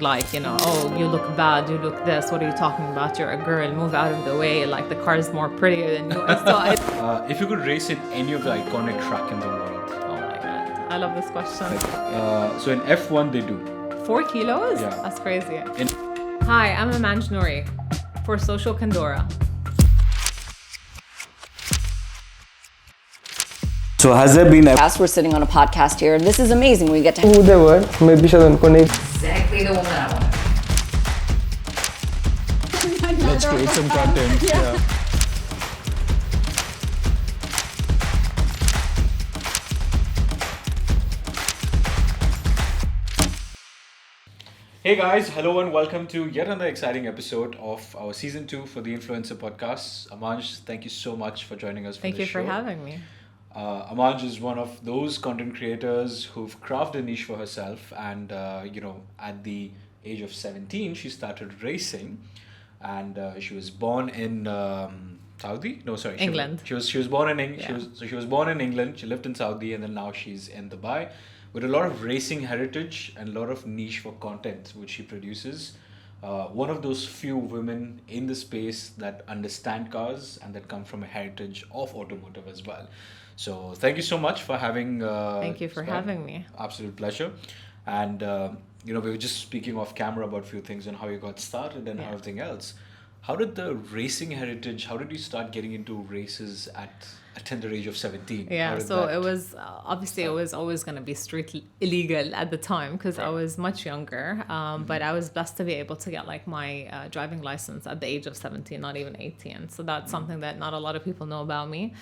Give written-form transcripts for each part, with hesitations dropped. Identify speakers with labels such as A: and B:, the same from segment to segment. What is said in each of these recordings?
A: sound like, oh, you look bad, you look this, what are you talking about? You're a girl, move out of the way, like the car is more prettier than you.
B: If you could race in any of the iconic track in the world.
A: Oh my God, I love this question.
B: So in F1 they do.
A: 4 kilos?
B: Yeah.
A: That's crazy. Hi, I'm Amanj Nouri for Social Kandura.
C: So has there been
D: We're sitting on a podcast here. This is amazing. We get to
E: who they were, maybe शायद उनको नहीं.
A: Exactly the woman I want.
B: Let's create some content. Yeah. Hey guys, hello and welcome to yet another exciting episode of our season 2 for the Influencer Podcast. Amanj, thank you so much for joining us for
A: Thank
B: the
A: you
B: show.
A: for having me.
B: Amanj is one of those content creators who've crafted a niche for herself, and at the age of 17 she started racing, and she was born in Saudi. No, sorry,
A: England.
B: She was born in
A: Yeah.
B: she was born in England. She lived in Saudi, and then now she's in Dubai with a lot of racing heritage and a lot of niche for content which she produces. One of those few women in the space that understand cars and that come from a heritage of automotive as well. So thank you so much for having.
A: Thank you for having me.
B: Absolute pleasure. And we were just speaking off camera about a few things and how you got started and
A: Yeah.
B: everything else. How did the racing heritage? How did you start getting into races at a tender age of 17?
A: Yeah, so it was obviously it was always going to be strictly illegal at the time because I was much younger. But I was blessed to be able to get like my driving license at the age of 17, not even 18. So that's something that not a lot of people know about me.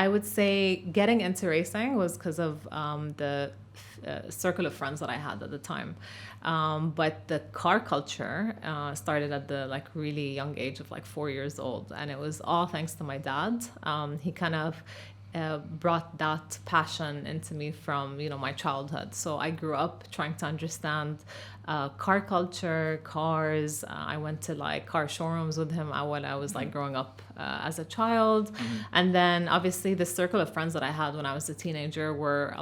A: I would say getting into racing was because of the circle of friends that I had at the time. But the car culture started at the like really young age of like 4 years old, and it was all thanks to my dad. He kind of brought that passion into me from my childhood. So I grew up trying to understand car culture, cars. I went to like car showrooms with him when I was like growing up as a child. And then obviously the circle of friends that I had when I was a teenager were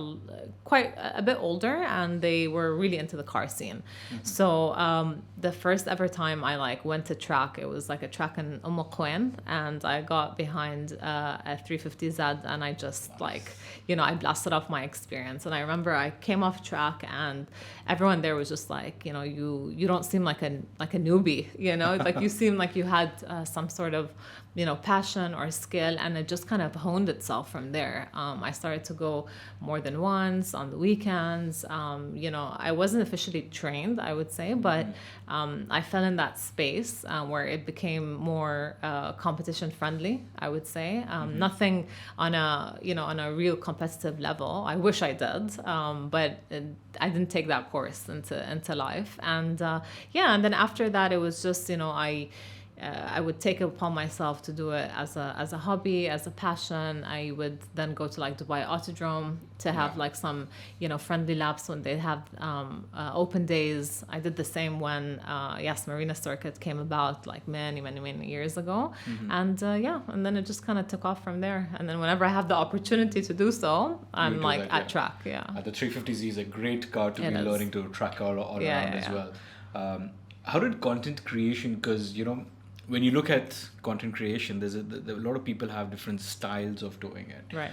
A: quite a bit older, and they were really into the car scene. So the first ever time I like went to track, it was like a track in Quwain, and I got behind a 350Z, and I just like, I blasted off my experience. And I remember I came off track and everyone there was just like, you don't seem like a newbie, like you seem like you had some sort of passion or skill, and it just kind of honed itself from there. I started to go more than once on the weekends. I wasn't officially trained, I would say, but I fell in that space where it became more competition friendly, I would say. Nothing on a real competitive level. I wish I did, but I didn't take that course into life. And and then after that, it was just I would take it upon myself to do it as a hobby, as a passion. I would then go to like Dubai Autodrome to have like some friendly laps when they have open days. I did the same when Marina Circuit came about like many years ago. And and then it just kind of took off from there. And then whenever I have the opportunity to do so, I'm like at track.
B: The 350Z is a great car to be learning to track all around as well. How did content creation, because when you look at content creation, there's a lot of people have different styles of doing it.
A: Right.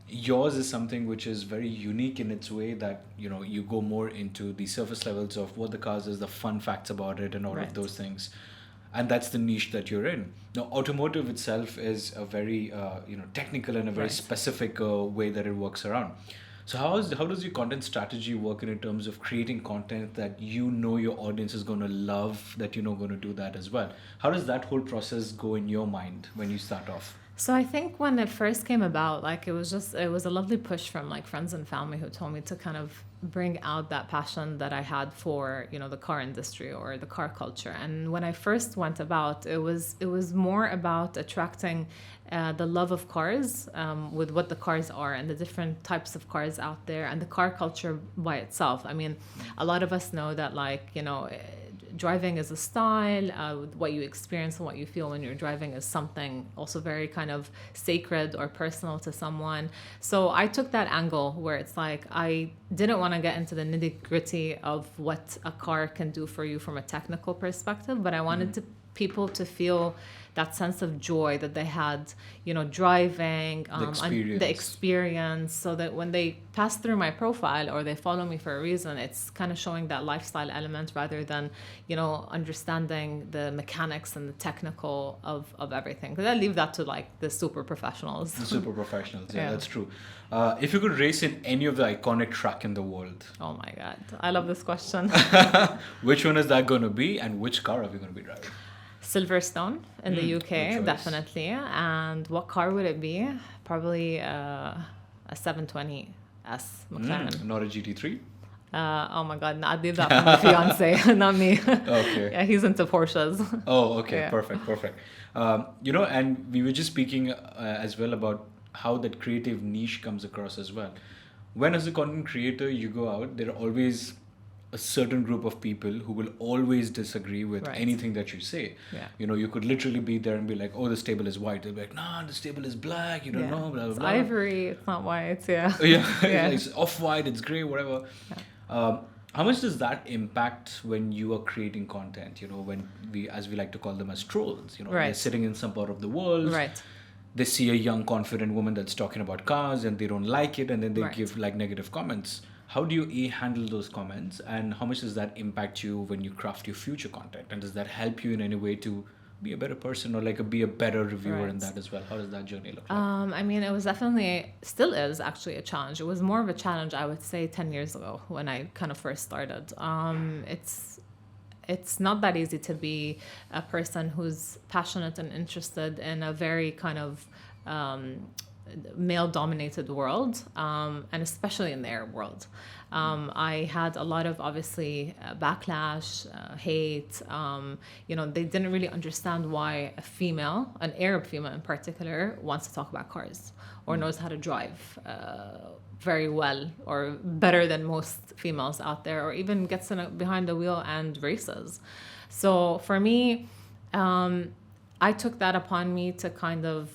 B: Yours is something which is very unique in its way that, you go more into the surface levels of what the cars is, the fun facts about it and all of those things. And that's the niche that you're in. Now, automotive itself is a very, technical and a very specific way that it works around. So how does your content strategy work in terms of creating content that your audience is going to love, that going to do that as well? How does that whole process go in your mind when you start off?
A: So I think when it first came about, like it was a lovely push from like friends and family who told me to kind of bring out that passion that I had for, the car industry or the car culture. And when I first went about, it was more about attracting the love of cars with what the cars are and the different types of cars out there and the car culture by itself. I mean, a lot of us know that like, driving is a style. What you experience and what you feel when you're driving is something also very kind of sacred or personal to someone. So I took that angle where it's like I didn't want to get into the nitty-gritty of what a car can do for you from a technical perspective, but I wanted people to feel that sense of joy that they had, driving, the experience, so that when they pass through my profile or they follow me for a reason, it's kind of showing that lifestyle element rather than, understanding the mechanics and the technical of everything. Because I leave that to like the super professionals.
B: The super professionals, yeah, that's true. If you could race in any of the iconic track in the world.
A: Oh my God, I love this question.
B: Which one is that going to be, and which car are we going to be driving?
A: Silverstone in the UK, definitely. And what car would it be? Probably a 720S McLaren.
B: Not a GT3?
A: Oh my God, I'd leave that for my fiance, not me.
B: Okay.
A: Yeah, he's into Porsches.
B: Oh, okay. Yeah. Perfect. And we were just speaking as well about how that creative niche comes across as well. When as a content creator, you go out, there are always a certain group of people who will always disagree with anything that you say.
A: Yeah.
B: You could literally be there and be like, oh, this table is white. They'll be like, nah, this table is black. You don't know, blah, blah,
A: it's
B: blah.
A: ivory, it's not white, yeah.
B: Yeah. It's off-white, it's gray, whatever.
A: Yeah.
B: How much does that impact when you are creating content? When we, as we like to call them as trolls, they're sitting in some part of the world.
A: Right.
B: They see a young, confident woman that's talking about cars and they don't like it, and then they give like negative comments. How do you handle those comments, and how much does that impact you when you craft your future content? And does that help you in any way to be a better person or like be a better reviewer in that as well? How does that journey look like?
A: I mean, it was definitely, still is actually a challenge. It was more of a challenge, I would say, 10 years ago when I kind of first started. It's not that easy to be a person who's passionate and interested in a very kind of male-dominated world, and especially in the Arab world. I had a lot of, obviously, backlash, hate. They didn't really understand why a female, an Arab female in particular, wants to talk about cars or knows how to drive very well or better than most females out there, or even gets behind the wheel and races. So for me, I took that upon me to kind of,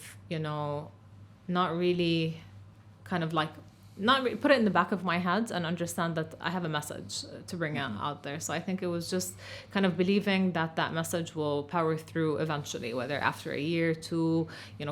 A: not really kind of like, put it in the back of my head and understand that I have a message to bring out there. So I think it was just kind of believing that message will power through eventually, whether after a year, 2,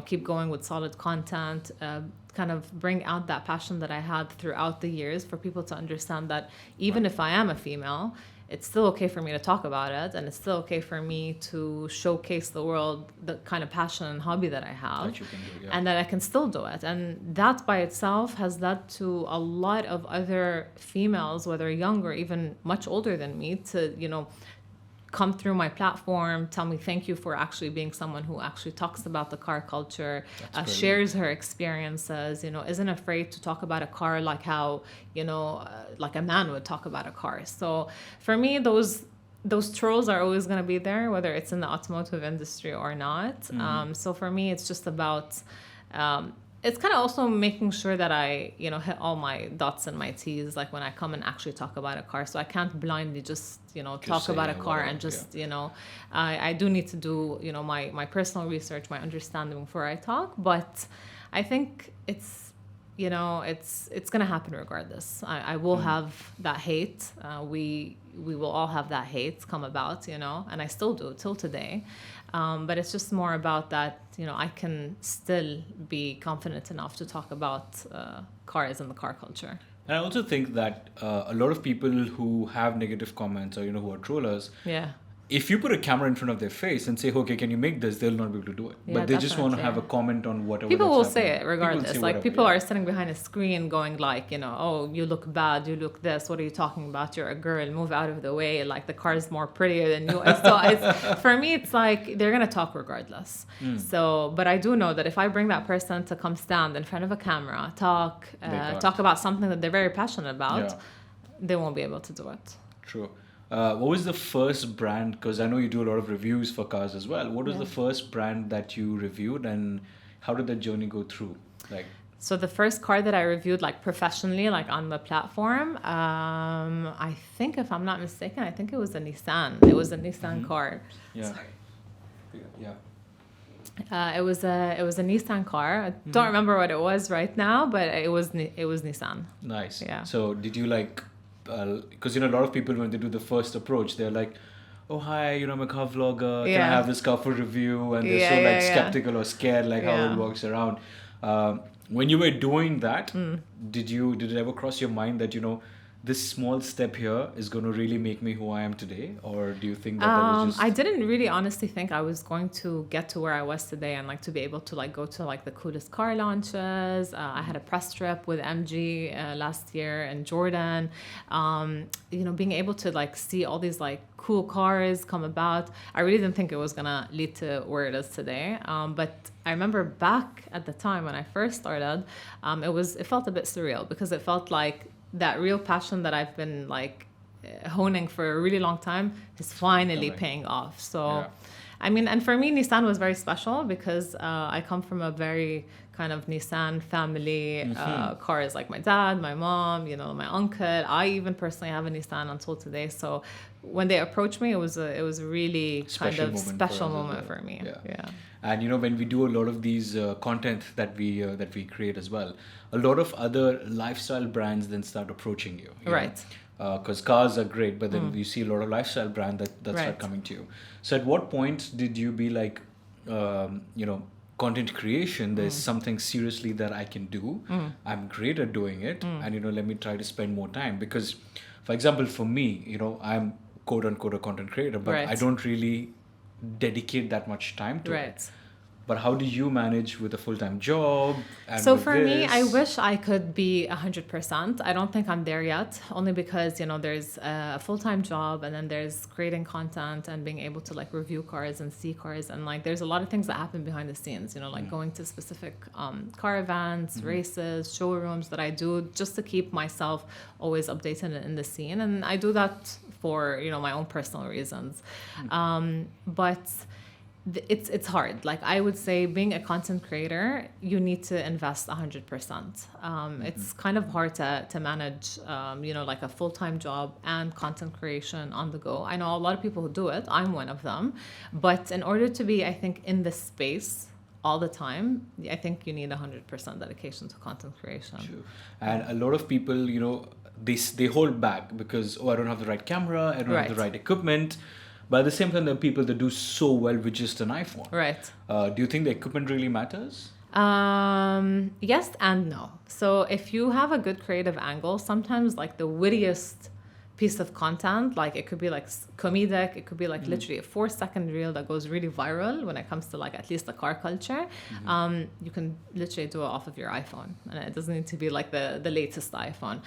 A: keep going with solid content, kind of bring out that passion that I had throughout the years for people to understand that even if I am a female, it's still okay for me to talk about it, and it's still okay for me to showcase the world the kind of passion and hobby that I have,
B: that you can do,
A: and that I can still do it. And that by itself has led to a lot of other females, whether young or even much older than me, to, come through my platform, tell me thank you for actually being someone who actually talks about the car culture, shares her experiences, isn't afraid to talk about a car like how, like a man would talk about a car. So for me, those trolls are always going to be there, whether it's in the automotive industry or not. So for me, it's just about... it's kind of also making sure that I, hit all my dots and my T's, like when I come and actually talk about a car. So I can't blindly just talk about a car and just, I do need to do, my personal research, my understanding before I talk. But I think it's, it's going to happen regardless. I will have that hate. We will all have that hate come about, and I still do till today. But it's just more about that, I can still be confident enough to talk about cars and the car culture.
B: And I also think that a lot of people who have negative comments or, who are trollers, if you put a camera in front of their face and say, okay, can you make this? They'll not be able to do it.
A: Yeah,
B: but they just want to have a comment on whatever.
A: People will
B: happening.
A: say it regardless. People
B: are
A: are sitting behind a screen going like, oh, you look bad, you look this. What are you talking about? You're a girl. Move out of the way. Like the car's more prettier than you. So for me, it's like they're going to talk regardless. So, but I do know that if I bring that person to come stand in front of a camera, talk about something that they're very passionate about, they won't be able to do it.
B: True. What was the first brand, because I know you do a lot of reviews for cars as well. What was the first brand that you reviewed, and how did that journey go through?
A: So the first car that I reviewed like professionally, like on the platform, I think if I'm not mistaken, I think it was a Nissan. It was a Nissan car.
B: Yeah. Yeah.
A: It was a Nissan car. I don't remember what it was right now, but it was Nissan.
B: Nice.
A: Yeah.
B: So did you like, because a lot of people when they do the first approach, they're like, oh hi, I'm a car vlogger. Can I have this car for review? And they're so skeptical or scared like how it works around. When you were doing that, did it ever cross your mind that this small step here is going to really make me who I am today? Or do you think that was just...
A: I didn't really honestly think I was going to get to where I was today and like to be able to like go to like the coolest car launches. I had a press trip with MG last year in Jordan. Being able to like see all these like cool cars come about. I really didn't think it was going to lead to where it is today. But I remember back at the time when I first started, it felt a bit surreal because it felt like that real passion that I've been like honing for a really long time is finally paying off. So, I mean, and for me, Nissan was very special because I come from a very kind of Nissan family. Cars like my dad, my mom, my uncle. I even personally have a Nissan until today. So when they approached me, it was a really special moment for me. Yeah.
B: And when we do a lot of these content that we create as well, a lot of other lifestyle brands then start approaching you.
A: Right.
B: Because cars are great, but then you see a lot of lifestyle brands that start coming to you. So at what point did you be like, content creation, there's something seriously that I can do. I'm great at doing it. And, let me try to spend more time. Because, for example, for me, I'm quote unquote a content creator, but I don't really dedicate that much time to it. But how do you manage with a full-time job? And
A: so for me, I wish I could be 100%. I don't think I'm there yet, only because, there's a full-time job and then there's creating content and being able to like review cars and see cars. And like, there's a lot of things that happen behind the scenes, like going to specific car events, races, showrooms that I do just to keep myself always updated in the scene. And I do that for, my own personal reasons. But it's hard. Like I would say being a content creator, you need to invest 100%. It's kind of hard to manage, like a full-time job and content creation on the go. I know a lot of people who do it. I'm one of them. But in order to be, I think, in this space all the time, I think you need 100% dedication to content creation.
B: True. And a lot of people, they hold back because, I don't have the right camera, I don't have the right equipment. But at the same time, there are people that do so well with just an iPhone.
A: Right.
B: Do you think the equipment really matters?
A: Yes and no. So if you have a good creative angle, sometimes like the wittiest piece of content, like it could be like comedic, it could be like literally a 4-second reel that goes really viral when it comes to like at least the car culture. You can literally do it off of your iPhone, and it doesn't need to be like the latest iPhone.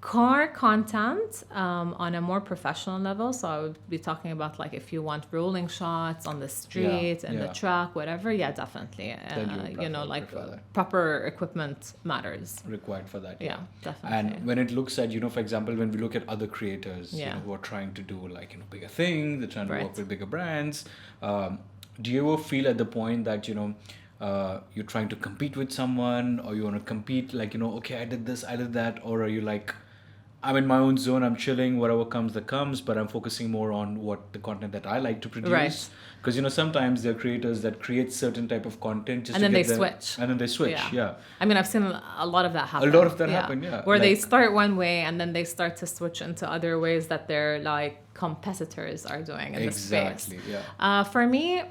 A: Car content on a more professional level, so I would be talking about like if you want rolling shots on the street and the track, whatever, definitely. Proper equipment matters.
B: Required for that.
A: Yeah, definitely.
B: And when it looks at, for example, when we look at other creators who are trying to do like, bigger things, they're trying to work with bigger brands. Do you ever feel at the point that, you're trying to compete with someone, or you want to compete like, okay, I did this, I did that, or are you like, I'm in my own zone, I'm chilling, whatever comes that comes, but I'm focusing more on what the content that I like to produce. Because, sometimes there are creators that create certain type of content just
A: and then they switch.
B: And then they switch,
A: I mean, I've seen a lot of that happen.
B: A lot of that happen,
A: Where they start one way and then they start to switch into other ways that their like competitors are doing in the space. For me,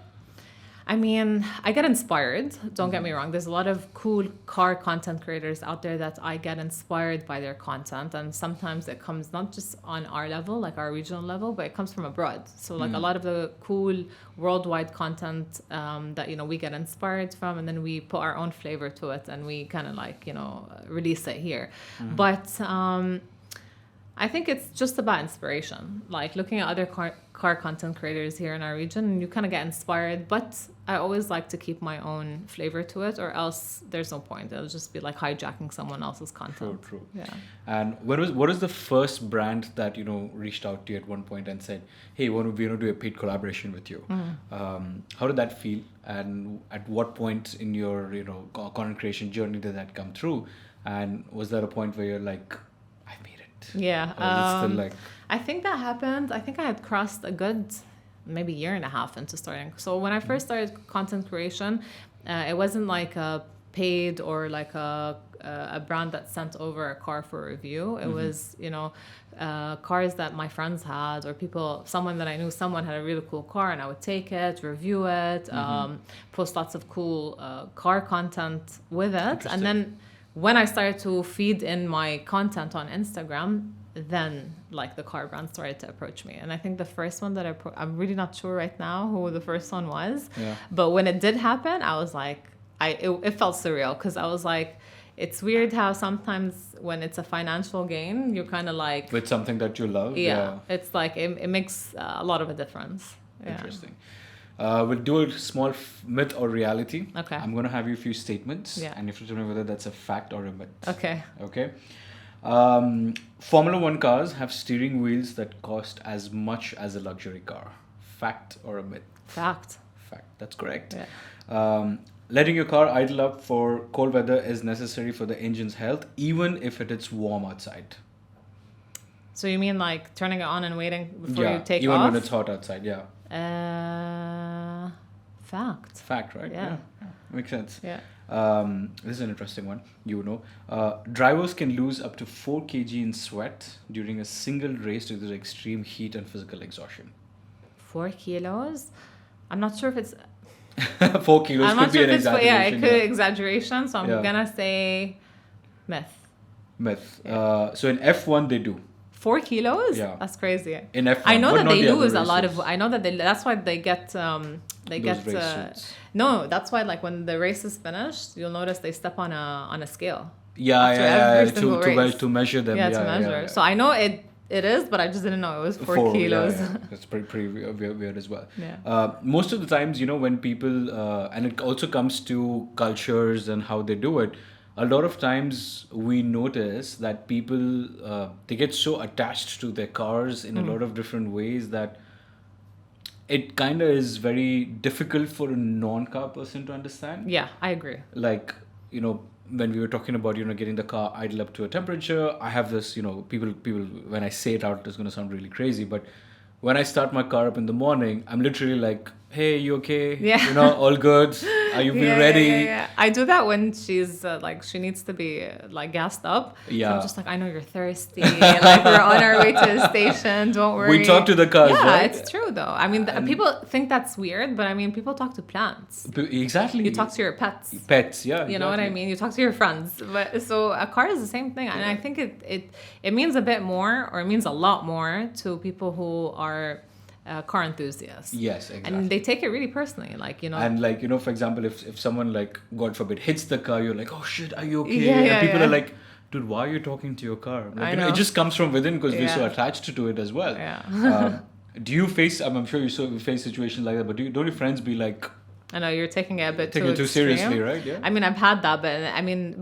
A: I mean, I get inspired. Don't get me wrong. There's a lot of cool car content creators out there that I get inspired by their content. And sometimes it comes not just on our level, like our regional level, but it comes from abroad. So like a lot of the cool worldwide content that, we get inspired from, and then we put our own flavor to it and we kind of like, release it here. But I think it's just about inspiration. Like looking at other car content creators here in our region, you kind of get inspired. But I always like to keep my own flavor to it, or else there's no point. It'll just be like hijacking someone else's content.
B: True.
A: Yeah.
B: And what was the first brand that reached out to you at one point and said, "Hey, we want to do a paid collaboration with you"? How did that feel? And at what point in your content creation journey did that come through? And was there a point where you're like, I made it?
A: Yeah.
B: Or is it still like...
A: I think that happened. I think I had crossed a good maybe year and a half into starting. So when I first started content creation, it wasn't like a paid or like a brand that sent over a car for review. It was, cars that my friends had, or someone that I knew, someone had a really cool car, and I would take it, review it, post lots of cool car content with it. And then when I started to feed in my content on Instagram, then like the car brand started to approach me. And I think the first one that I'm really not sure right now who the first one was. Yeah. But when it did happen, I was like, it felt surreal, because I was like, it's weird how sometimes when it's a financial gain, you're kind of like...
B: With something that you love.
A: Yeah. It's like, it makes a lot of a difference. Yeah.
B: Interesting. We'll do a small myth or reality.
A: Okay.
B: I'm going to have you a few statements.
A: Yeah.
B: And you have to tell me whether that's a fact or a myth.
A: Okay.
B: Okay. Formula One cars have steering wheels that cost as much as a luxury car. Fact or a myth?
A: Fact.
B: Fact. That's correct.
A: Yeah.
B: Letting your car idle up for cold weather is necessary for the engine's health, even if it's warm outside.
A: So you mean like turning it on and waiting before you take
B: even
A: off?
B: When it's hot outside, yeah.
A: Fact.
B: Fact, right?
A: Yeah.
B: Makes sense.
A: Yeah.
B: This is an interesting one. Drivers can lose up to 4 kg in sweat during a single race due to extreme heat and physical exhaustion.
A: 4 kilos? I'm not sure if it's...
B: 4 kilos
A: I'm
B: could
A: not
B: be
A: sure
B: an
A: if it's...
B: exaggeration.
A: Yeah, it could exaggeration. So I'm going to say myth.
B: Myth.
A: Yeah.
B: So in F1 they do.
A: 4 kilos?
B: Yeah.
A: That's crazy.
B: In F1.
A: I know that they lose a lot
B: races.
A: of... I know that that's why they get... No, that's why like when the race is finished, you'll notice they step on a scale. To
B: measure them.
A: To measure. Yeah. So I know it is, but I just didn't know it was 4 kilos.
B: Yeah. That's pretty weird as well.
A: Yeah.
B: Most of the times, when people, and it also comes to cultures and how they do it, a lot of times we notice that people, they get so attached to their cars in a lot of different ways that it kind of is very difficult for a non-car person to understand.
A: Yeah, I agree.
B: Like, when we were talking about, getting the car idle up to a temperature, I have this, people, when I say it out, it's going to sound really crazy, but when I start my car up in the morning, I'm literally like, hey, you okay?
A: Yeah.
B: All good? Are you ready?
A: Yeah. I do that when she's she needs to be gassed up.
B: Yeah.
A: So I'm just like, I know you're thirsty. Like we're on our way to the station. Don't worry.
B: We talk to the cars, right?
A: Yeah, it's true though. I mean, people think that's weird, but I mean, people talk to plants.
B: Exactly.
A: You talk to your pets.
B: Pets, yeah.
A: You know what I mean? You talk to your friends. But so a car is the same thing, and I think it means a bit more, or it means a lot more to people who are car enthusiasts.
B: Yes, exactly.
A: And they take it really personally,
B: And for example, if someone God forbid hits the car, you're like, oh shit, are you okay?
A: Yeah,
B: and people are like, dude, why are you talking to your car? It just comes from within because we're so attached to it as well.
A: Yeah.
B: Do you face? I'm sure you face situations like that, but don't your friends be like?
A: I know you're taking it a bit
B: too seriously, right? Yeah.
A: I mean, I've had that,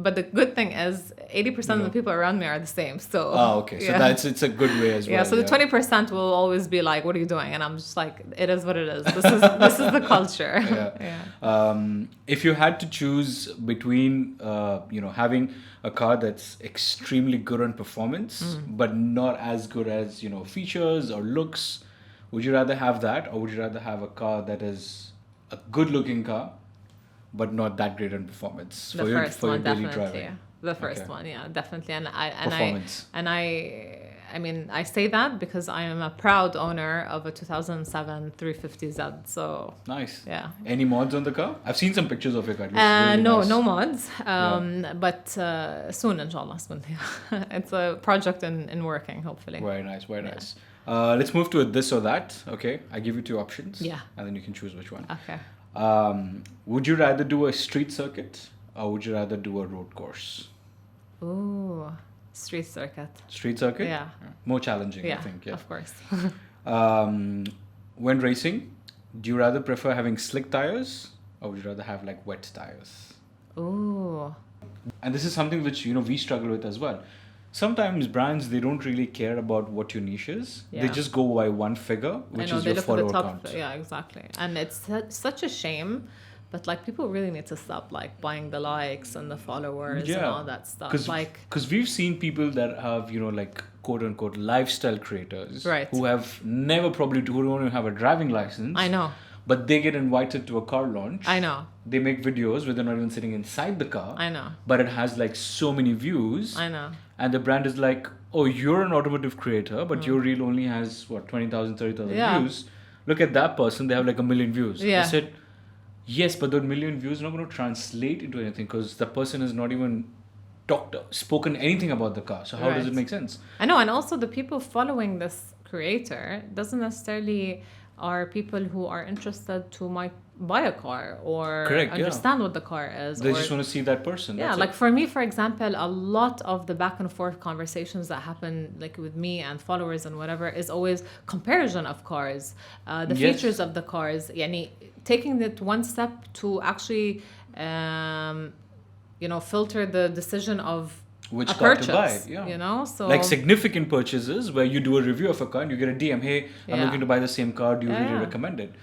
A: but the good thing is 80% of the people around me are the same. So.
B: Oh, okay. So it's a good way as well.
A: Yeah. So the 20% will always be like, "What are you doing?" And I'm just like, "It is what it is. This is the culture."
B: Yeah. If you had to choose between, having a car that's extremely good on performance, but not as good as features or looks, would you rather have that, or would you rather have a car that is a good-looking car, but not that great in performance for your daily driving?
A: Yeah. The first one, yeah, definitely. And
B: performance.
A: I mean, I say that because I am a proud owner of a 2007 350Z. So
B: nice.
A: Yeah.
B: Any mods on the car? I've seen some pictures of your car.
A: No mods. But soon, inshallah. It's a project in working, hopefully.
B: Very nice. Very nice. Let's move to a this or that. Okay, I give you 2 options.
A: Yeah.
B: And then you can choose which one.
A: Okay.
B: Would you rather do a street circuit or would you rather do a road course?
A: Ooh. Street circuit.
B: Street circuit?
A: Yeah.
B: More challenging,
A: Yeah,
B: I think. Yeah.
A: of course.
B: When racing, do you rather prefer having slick tires or would you rather have like wet tires?
A: Ooh.
B: And this is something which, we struggle with as well. Sometimes brands, they don't really care about what your niche is. They
A: Yeah.
B: just go by one figure, which is your follower count.
A: Yeah, exactly. And it's such a shame, but like people really need to stop like buying the likes and the followers and all that stuff.
B: Because we've seen people that have, like quote unquote lifestyle creators
A: Right.
B: who have never who don't even have a driving license.
A: I know.
B: But they get invited to a car launch.
A: I know.
B: They make videos where they're not even sitting inside the car.
A: I know.
B: But it has like so many views.
A: I know.
B: And the brand is like, oh, you're an automotive creator, but your reel only has, 20,000, 30,000
A: Yeah.
B: views. Look at that person, they have like 1 million views.
A: Yeah.
B: I said, yes, but those 1 million views are not going to translate into anything because the person has not even spoken anything about the car. So how does it make sense?
A: I know. And also the people following this creator doesn't necessarily are people who are interested to buy a car or understand what the car is.
B: They just want to see that person.
A: Yeah,
B: That's
A: like
B: it.
A: for me, for example, a lot of the back and forth conversations that happen like with me and followers and whatever is always comparison of cars, the features of the cars, taking it one step to actually, filter the decision of
B: which
A: a
B: car
A: purchase,
B: to buy,
A: so
B: like significant purchases where you do a review of a car and you get a DM, hey, I'm looking to buy the same car, do you really recommend it?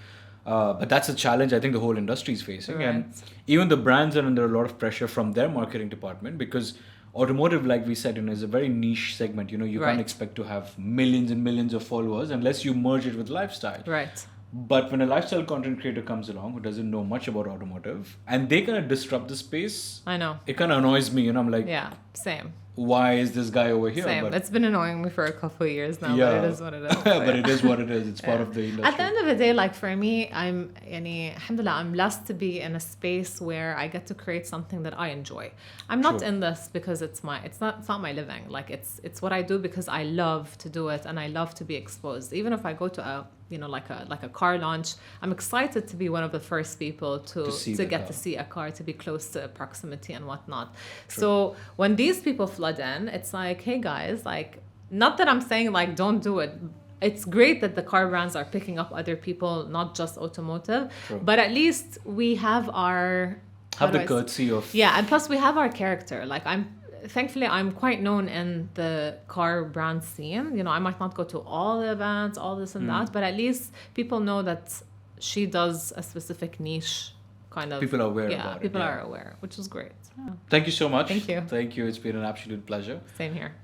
B: But that's a challenge I think the whole industry is facing. And even the brands are under a lot of pressure from their marketing department because automotive, like we said, is a very niche segment. You can't expect to have millions and millions of followers unless you merge it with lifestyle.
A: Right.
B: But when a lifestyle content creator comes along who doesn't know much about automotive and they kind of disrupt the space,
A: I know.
B: It kind of annoys me. I'm like,
A: yeah, same.
B: Why is this guy over here?
A: Same.
B: But
A: it's been annoying me for a couple of years now, but it is what it is.
B: But it is what it is. It's part of the industry.
A: At the end of the day, like for me, alhamdulillah, I'm blessed to be in a space where I get to create something that I enjoy. I'm not in this because it's not my living. Like it's what I do because I love to do it and I love to be exposed. Even if I go to a like a car launch, I'm excited to be one of the first people to get to see a car, to be close to proximity and whatnot. True. So when these people flood in, it's like, hey guys, like, not that I'm saying like don't do it. It's great that the car brands are picking up other people, not just automotive. True. But at least we have the
B: courtesy of
A: and plus we have our character. Like thankfully I'm quite known in the car brand scene. I might not go to all the events, all this and that, but at least people know that she does a specific niche kind of.
B: People are aware about it.
A: People are aware, which is great.
B: Thank you so much.
A: Thank you.
B: Thank you. It's been an absolute pleasure.
A: Same here.